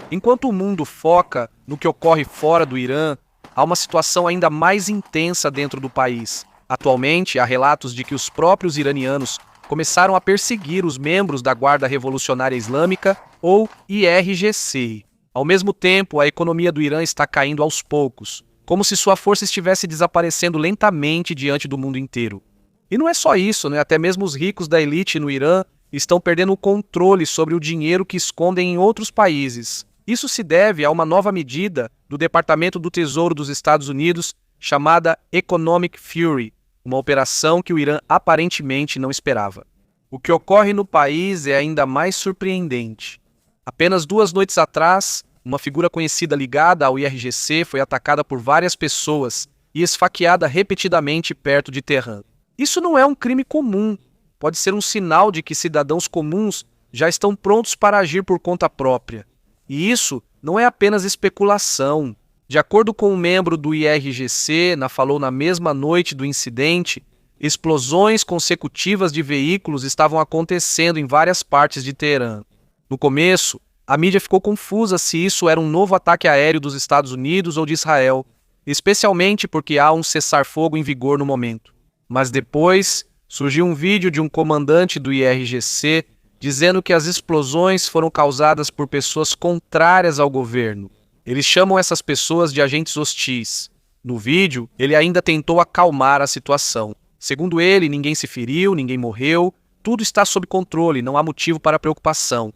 Enquanto o mundo foca no que ocorre fora do Irã, há uma situação ainda mais intensa dentro do país. Atualmente, há relatos de que os próprios iranianos começaram a perseguir os membros da Guarda Revolucionária Islâmica, ou IRGC. Ao mesmo tempo, a economia do Irã está caindo aos poucos, como se sua força estivesse desaparecendo lentamente diante do mundo inteiro. E não é só isso, né? Até mesmo os ricos da elite no Irã estão perdendo o controle sobre o dinheiro que escondem em outros países. Isso se deve a uma nova medida do Departamento do Tesouro dos Estados Unidos chamada Economic Fury, uma operação que o Irã aparentemente não esperava. O que ocorre no país é ainda mais surpreendente. Apenas 2 noites atrás, uma figura conhecida ligada ao IRGC foi atacada por várias pessoas e esfaqueada repetidamente perto de Teherã. Isso não é um crime comum. Pode ser um sinal de que cidadãos comuns já estão prontos para agir por conta própria. E isso não é apenas especulação. De acordo com um membro do IRGC, falou na mesma noite do incidente, explosões consecutivas de veículos estavam acontecendo em várias partes de Teherã. No começo, a mídia ficou confusa se isso era um novo ataque aéreo dos Estados Unidos ou de Israel, especialmente porque há um cessar-fogo em vigor no momento. Mas depois, surgiu um vídeo de um comandante do IRGC dizendo que as explosões foram causadas por pessoas contrárias ao governo. Eles chamam essas pessoas de agentes hostis. No vídeo, ele ainda tentou acalmar a situação. Segundo ele, ninguém se feriu, ninguém morreu, tudo está sob controle, não há motivo para preocupação.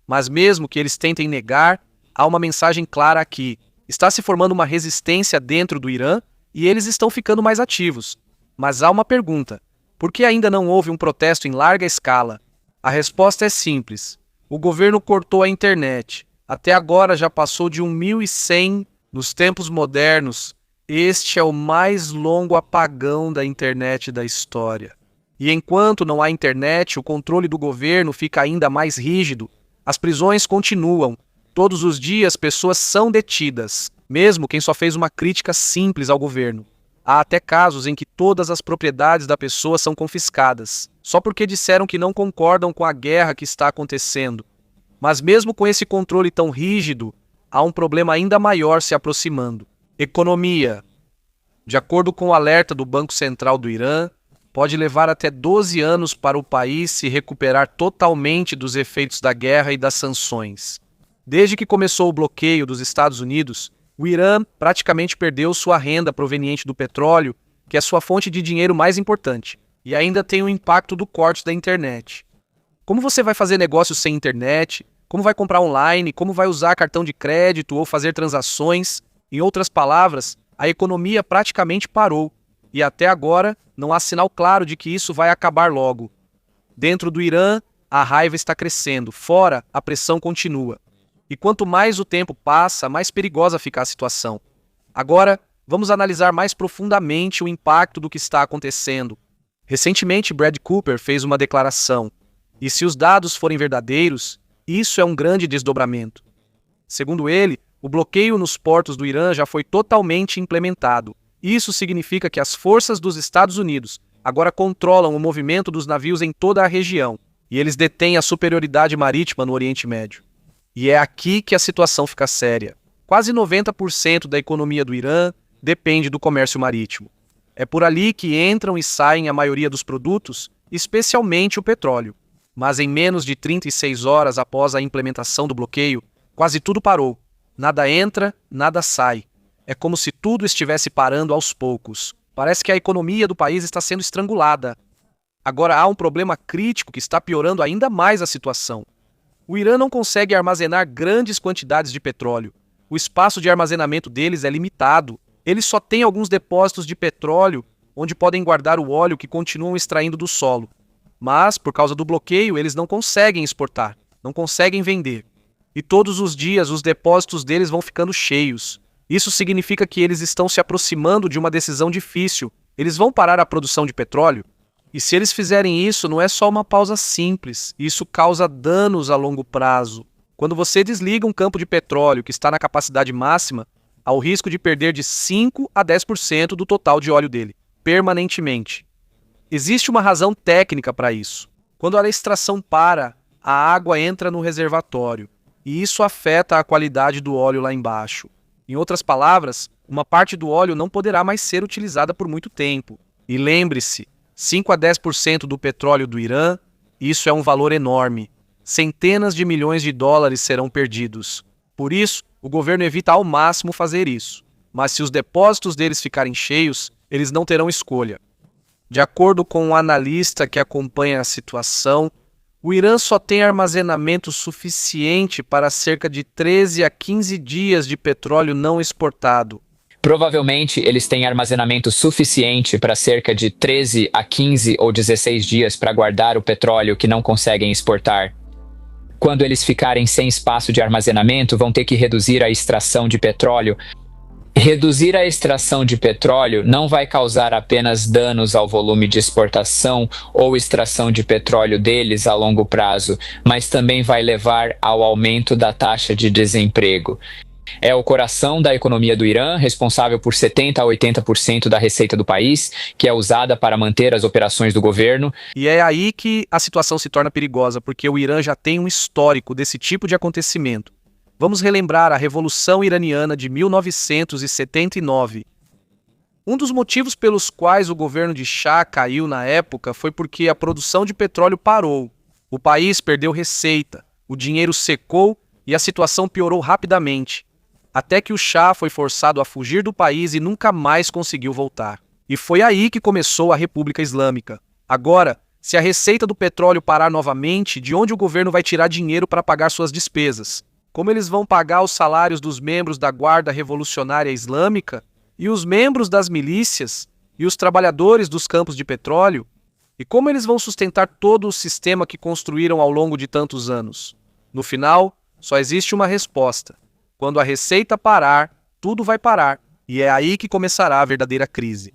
Mas mesmo que eles tentem negar, há uma mensagem clara aqui. Está se formando uma resistência dentro do Irã e eles estão ficando mais ativos. Mas há uma pergunta: por que ainda não houve um protesto em larga escala? A resposta é simples. O governo cortou a internet. Até agora já passou de 1.100 nos tempos modernos. Este é o mais longo apagão da internet da história. E enquanto não há internet, o controle do governo fica ainda mais rígido. As prisões continuam. Todos os dias pessoas são detidas, mesmo quem só fez uma crítica simples ao governo. Há até casos em que todas as propriedades da pessoa são confiscadas, só porque disseram que não concordam com a guerra que está acontecendo. Mas mesmo com esse controle tão rígido, há um problema ainda maior se aproximando. Economia. De acordo com o alerta do Banco Central do Irã, pode levar até 12 anos para o país se recuperar totalmente dos efeitos da guerra e das sanções. Desde que começou o bloqueio dos Estados Unidos, o Irã praticamente perdeu sua renda proveniente do petróleo, que é sua fonte de dinheiro mais importante, e ainda tem o impacto do corte da internet. Como você vai fazer negócios sem internet? Como vai comprar online? Como vai usar cartão de crédito ou fazer transações? Em outras palavras, a economia praticamente parou, e até agora não há sinal claro de que isso vai acabar logo. Dentro do Irã, a raiva está crescendo, fora, a pressão continua. E quanto mais o tempo passa, mais perigosa fica a situação. Agora, vamos analisar mais profundamente o impacto do que está acontecendo. Recentemente, Brad Cooper fez uma declaração. E se os dados forem verdadeiros, isso é um grande desdobramento. Segundo ele, o bloqueio nos portos do Irã já foi totalmente implementado. Isso significa que as forças dos Estados Unidos agora controlam o movimento dos navios em toda a região, e eles detêm a superioridade marítima no Oriente Médio. E é aqui que a situação fica séria. Quase 90% da economia do Irã depende do comércio marítimo. É por ali que entram e saem a maioria dos produtos, especialmente o petróleo. Mas em menos de 36 horas após a implementação do bloqueio, quase tudo parou. Nada entra, nada sai. É como se tudo estivesse parando aos poucos. Parece que a economia do país está sendo estrangulada. Agora há um problema crítico que está piorando ainda mais a situação. O Irã não consegue armazenar grandes quantidades de petróleo. O espaço de armazenamento deles é limitado. Eles só têm alguns depósitos de petróleo onde podem guardar o óleo que continuam extraindo do solo. Mas, por causa do bloqueio, eles não conseguem exportar, não conseguem vender. E todos os dias os depósitos deles vão ficando cheios. Isso significa que eles estão se aproximando de uma decisão difícil. Eles vão parar a produção de petróleo? E se eles fizerem isso, não é só uma pausa simples. Isso causa danos a longo prazo. Quando você desliga um campo de petróleo que está na capacidade máxima, há o risco de perder de 5 a 10% do total de óleo dele, permanentemente. Existe uma razão técnica para isso. Quando a extração para, a água entra no reservatório. e isso afeta a qualidade do óleo lá embaixo. Em outras palavras, uma parte do óleo não poderá mais ser utilizada por muito tempo. E lembre-se, 5 a 10% do petróleo do Irã, isso é um valor enorme. Centenas de milhões de dólares serão perdidos. Por isso, o governo evita ao máximo fazer isso. Mas se os depósitos deles ficarem cheios, eles não terão escolha. De acordo com um analista que acompanha a situação, o Irã só tem armazenamento suficiente para cerca de 13 a 15 dias de petróleo não exportado. Provavelmente eles têm armazenamento suficiente para cerca de 13 a 15 ou 16 dias para guardar o petróleo que não conseguem exportar. Quando eles ficarem sem espaço de armazenamento, vão ter que reduzir a extração de petróleo. Reduzir a extração de petróleo não vai causar apenas danos ao volume de exportação ou extração de petróleo deles a longo prazo, mas também vai levar ao aumento da taxa de desemprego. É o coração da economia do Irã, responsável por 70% a 80% da receita do país, que é usada para manter as operações do governo. E é aí que a situação se torna perigosa, porque o Irã já tem um histórico desse tipo de acontecimento. Vamos relembrar a Revolução Iraniana de 1979. Um dos motivos pelos quais o governo de Shah caiu na época foi porque a produção de petróleo parou. O país perdeu receita, o dinheiro secou e a situação piorou rapidamente, até que o Shah foi forçado a fugir do país e nunca mais conseguiu voltar. E foi aí que começou a República Islâmica. Agora, se a receita do petróleo parar novamente, de onde o governo vai tirar dinheiro para pagar suas despesas? Como eles vão pagar os salários dos membros da Guarda Revolucionária Islâmica e os membros das milícias e os trabalhadores dos campos de petróleo? E como eles vão sustentar todo o sistema que construíram ao longo de tantos anos? No final, só existe uma resposta. Quando a receita parar, tudo vai parar, e é aí que começará a verdadeira crise.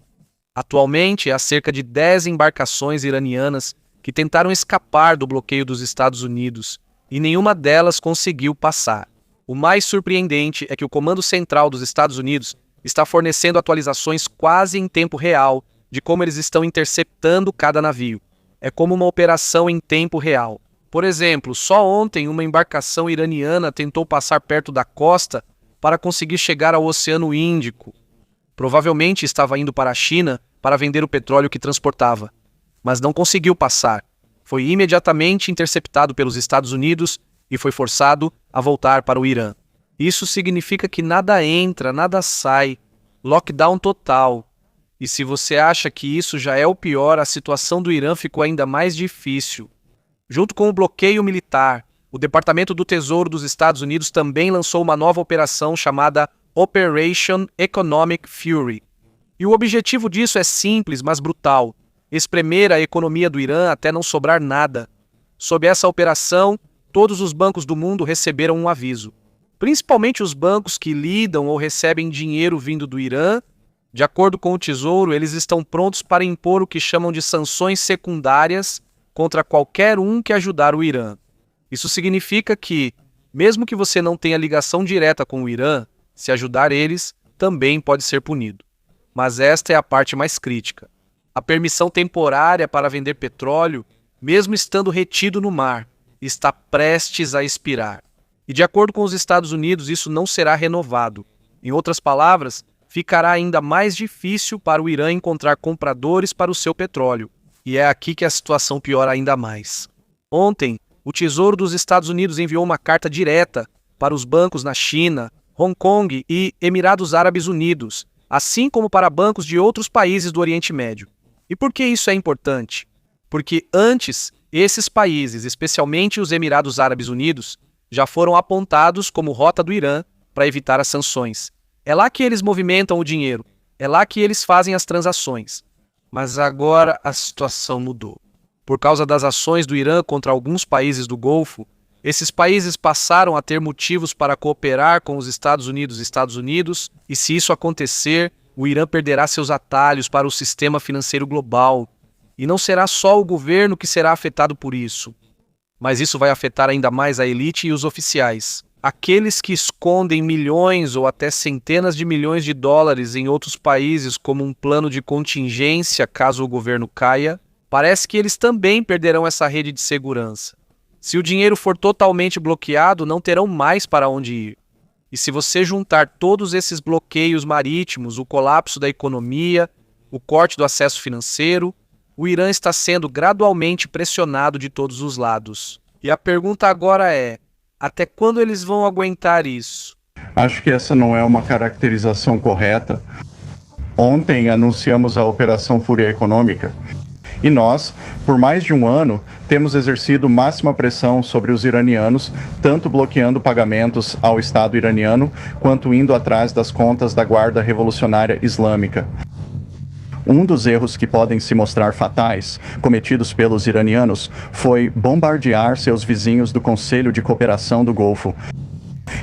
Atualmente, há cerca de 10 embarcações iranianas que tentaram escapar do bloqueio dos Estados Unidos, e nenhuma delas conseguiu passar. O mais surpreendente é que o Comando Central dos Estados Unidos está fornecendo atualizações quase em tempo real de como eles estão interceptando cada navio. É como uma operação em tempo real. Por exemplo, só ontem uma embarcação iraniana tentou passar perto da costa para conseguir chegar ao Oceano Índico. Provavelmente estava indo para a China para vender o petróleo que transportava, mas não conseguiu passar. Foi imediatamente interceptado pelos Estados Unidos e foi forçado a voltar para o Irã. Isso significa que nada entra, nada sai. Lockdown total. E se você acha que isso já é o pior, a situação do Irã ficou ainda mais difícil. Junto com o bloqueio militar, o Departamento do Tesouro dos Estados Unidos também lançou uma nova operação chamada Operation Economic Fury. E o objetivo disso é simples, mas brutal: espremer a economia do Irã até não sobrar nada. Sob essa operação, todos os bancos do mundo receberam um aviso. Principalmente os bancos que lidam ou recebem dinheiro vindo do Irã. De acordo com o Tesouro, eles estão prontos para impor o que chamam de sanções secundárias contra qualquer um que ajudar o Irã. Isso significa que, mesmo que você não tenha ligação direta com o Irã, se ajudar eles, também pode ser punido. Mas esta é a parte mais crítica. A permissão temporária para vender petróleo, mesmo estando retido no mar, está prestes a expirar. E de acordo com os Estados Unidos, isso não será renovado. Em outras palavras, ficará ainda mais difícil para o Irã encontrar compradores para o seu petróleo. E é aqui que a situação piora ainda mais. Ontem, o Tesouro dos Estados Unidos enviou uma carta direta para os bancos na China, Hong Kong e Emirados Árabes Unidos, assim como para bancos de outros países do Oriente Médio. E por que isso é importante? Porque antes, esses países, especialmente os Emirados Árabes Unidos, já foram apontados como rota do Irã para evitar as sanções. É lá que eles movimentam o dinheiro, é lá que eles fazem as transações. Mas agora a situação mudou. Por causa das ações do Irã contra alguns países do Golfo, esses países passaram a ter motivos para cooperar com os Estados Unidos, e se isso acontecer, o Irã perderá seus atalhos para o sistema financeiro global. E não será só o governo que será afetado por isso, mas isso vai afetar ainda mais a elite e os oficiais. Aqueles que escondem milhões ou até centenas de milhões de dólares em outros países como um plano de contingência caso o governo caia, parece que eles também perderão essa rede de segurança. Se o dinheiro for totalmente bloqueado, não terão mais para onde ir. E se você juntar todos esses bloqueios marítimos, o colapso da economia, o corte do acesso financeiro, o Irã está sendo gradualmente pressionado de todos os lados. E a pergunta agora é: até quando eles vão aguentar isso? Acho que essa não é uma caracterização correta. Ontem anunciamos a Operação Fúria Econômica e nós, por mais de um ano, temos exercido máxima pressão sobre os iranianos, tanto bloqueando pagamentos ao Estado iraniano, quanto indo atrás das contas da Guarda Revolucionária Islâmica. Um dos erros que podem se mostrar fatais, cometidos pelos iranianos, foi bombardear seus vizinhos do Conselho de Cooperação do Golfo,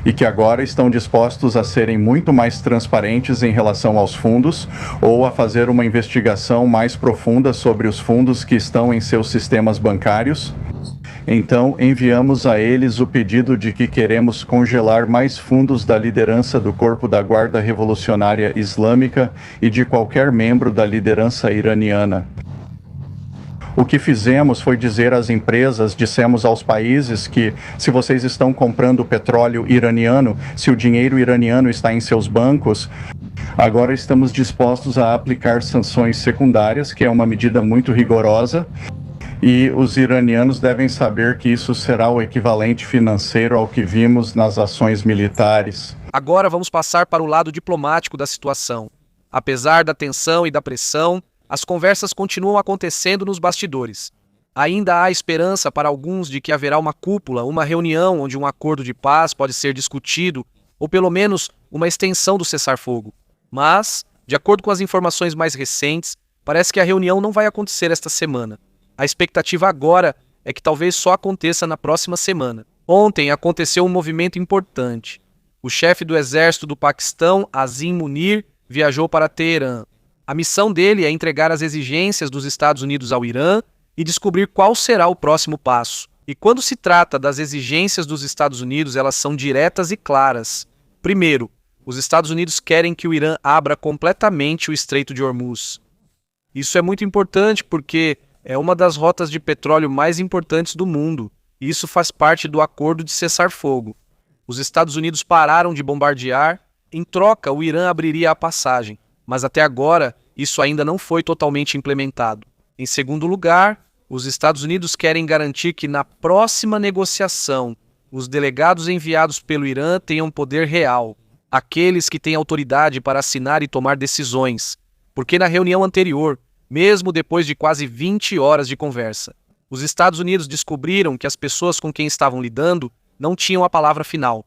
e que agora estão dispostos a serem muito mais transparentes em relação aos fundos ou a fazer uma investigação mais profunda sobre os fundos que estão em seus sistemas bancários. Então, enviamos a eles o pedido de que queremos congelar mais fundos da liderança do Corpo da Guarda Revolucionária Islâmica e de qualquer membro da liderança iraniana. O que fizemos foi dizer às empresas, dissemos aos países que, se vocês estão comprando petróleo iraniano, se o dinheiro iraniano está em seus bancos, agora estamos dispostos a aplicar sanções secundárias, que é uma medida muito rigorosa, e os iranianos devem saber que isso será o equivalente financeiro ao que vimos nas ações militares. Agora vamos passar para o lado diplomático da situação. Apesar da tensão e da pressão, as conversas continuam acontecendo nos bastidores. Ainda há esperança para alguns de que haverá uma cúpula, uma reunião onde um acordo de paz pode ser discutido, ou pelo menos uma extensão do cessar-fogo. Mas, de acordo com as informações mais recentes, parece que a reunião não vai acontecer esta semana. A expectativa agora é que talvez só aconteça na próxima semana. Ontem aconteceu um movimento importante. O chefe do exército do Paquistão, Azim Munir, viajou para Teherã. A missão dele é entregar as exigências dos Estados Unidos ao Irã e descobrir qual será o próximo passo. E quando se trata das exigências dos Estados Unidos, elas são diretas e claras. Primeiro, os Estados Unidos querem que o Irã abra completamente o Estreito de Hormuz. Isso é muito importante porque é uma das rotas de petróleo mais importantes do mundo, e isso faz parte do acordo de cessar-fogo. Os Estados Unidos pararam de bombardear, em troca o Irã abriria a passagem. Mas até agora, isso ainda não foi totalmente implementado. Em segundo lugar, os Estados Unidos querem garantir que na próxima negociação, os delegados enviados pelo Irã tenham poder real, aqueles que têm autoridade para assinar e tomar decisões, porque na reunião anterior, mesmo depois de quase 20 horas de conversa, os Estados Unidos descobriram que as pessoas com quem estavam lidando não tinham a palavra final.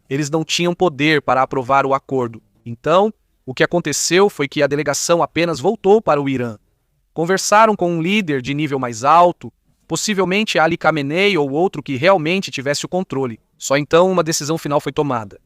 Eles não tinham poder para aprovar o acordo. Então, o que aconteceu foi que a delegação apenas voltou para o Irã. Conversaram com um líder de nível mais alto, possivelmente Ali Khamenei ou outro que realmente tivesse o controle. Só então uma decisão final foi tomada.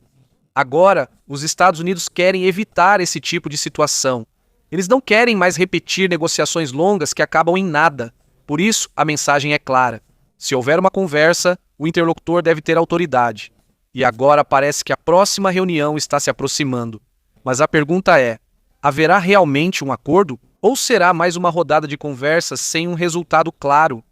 Agora, os Estados Unidos querem evitar esse tipo de situação. Eles não querem mais repetir negociações longas que acabam em nada. Por isso, a mensagem é clara. Se houver uma conversa, o interlocutor deve ter autoridade. E agora parece que a próxima reunião está se aproximando. Mas a pergunta é, haverá realmente um acordo? Ou será mais uma rodada de conversas sem um resultado claro?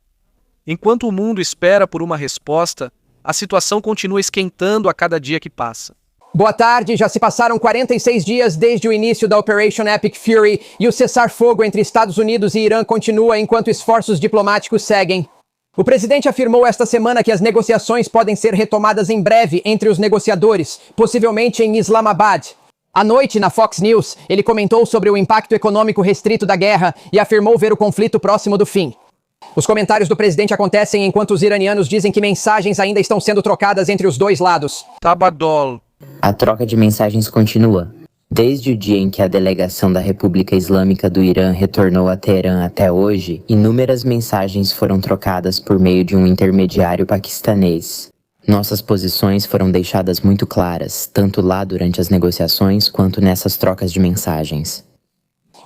Enquanto o mundo espera por uma resposta, a situação continua esquentando a cada dia que passa. Boa tarde, já se passaram 46 dias desde o início da Operation Epic Fury e o cessar-fogo entre Estados Unidos e Irã continua enquanto esforços diplomáticos seguem. O presidente afirmou esta semana que as negociações podem ser retomadas em breve entre os negociadores, possivelmente em Islamabad. À noite, na Fox News, ele comentou sobre o impacto econômico restrito da guerra e afirmou ver o conflito próximo do fim. Os comentários do presidente acontecem enquanto os iranianos dizem que mensagens ainda estão sendo trocadas entre os dois lados. Tabadol. A troca de mensagens continua. Desde o dia em que a delegação da República Islâmica do Irã retornou a Teherã até hoje, inúmeras mensagens foram trocadas por meio de um intermediário paquistanês. Nossas posições foram deixadas muito claras, tanto lá durante as negociações quanto nessas trocas de mensagens.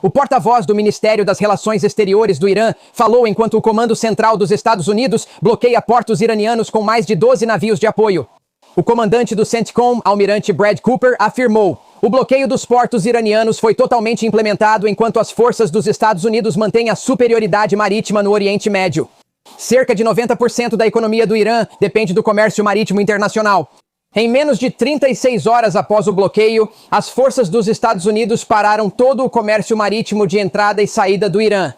O porta-voz do Ministério das Relações Exteriores do Irã falou enquanto o Comando Central dos Estados Unidos bloqueia portos iranianos com mais de 12 navios de apoio. O comandante do CENTCOM, almirante Brad Cooper, afirmou: o bloqueio dos portos iranianos foi totalmente implementado enquanto as forças dos Estados Unidos mantêm a superioridade marítima no Oriente Médio. Cerca de 90% da economia do Irã depende do comércio marítimo internacional. Em menos de 36 horas após o bloqueio, as forças dos Estados Unidos pararam todo o comércio marítimo de entrada e saída do Irã.